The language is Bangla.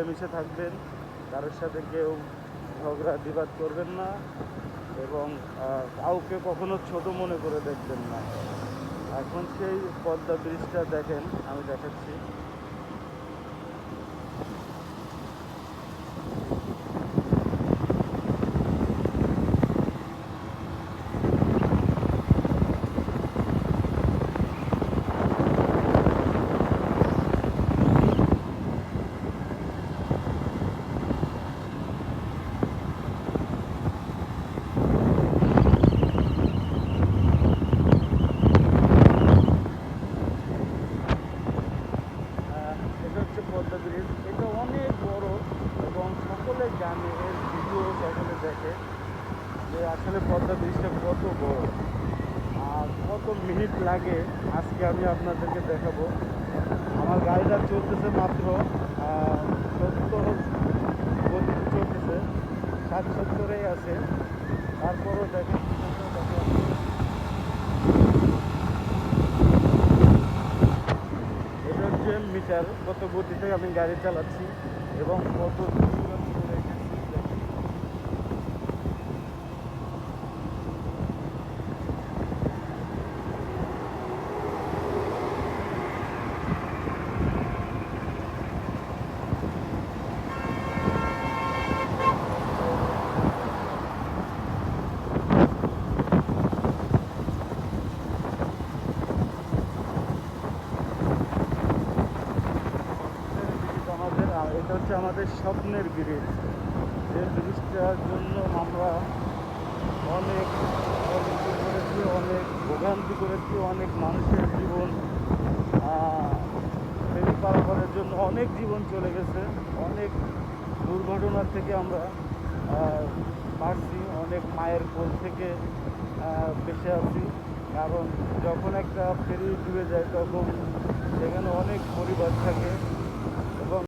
মিশে থাকবেন, কারোর সাথে কেউ ঝগড়া বিবাদ করবেন না এবং কাউকে কখনো ছোট মনে করে দেখবেন না। এখন সেই পদ্মা ব্রিজটা দেখেন, আমি দেখাচ্ছি। এটা হচ্ছে পদ্মা ব্রিজ। এটা অনেক বড় এবং সকলে জানে, এর ভিডিও সকলে দেখে যে আসলে পদ্মা ব্রিজটা কত বড় আর কত মিনিট লাগে আজকে আমি আপনাদেরকে দেখাবো। আমার গাড়িটা চলতেছে মাত্র 70 গতিতে চলতেছে, 60-70-এই আছে। তারপরও দেখেন এটা হচ্ছে মিটার, কত গতিতে আমি গাড়ি চালাচ্ছি এবং কত দূর আমি চলে এসেছি। এটা হচ্ছে আমাদের স্বপ্নের ব্রিজ। যে ব্রিজটার জন্য আমরা অনেক কষ্ট করেছি, অনেক ভোগান্তি করেছি, অনেক মানুষের জীবন ফেরি পারাপারের জন্য অনেক জীবন চলে গেছে, অনেক দুর্ঘটনার থেকে আমরা বাঁচছি, অনেক মায়ের কোল থেকে বেঁচে আছি। কারণ যখন একটা ফেরি ডুবে যায় তখন সেখানে অনেক পরিবার থাকে,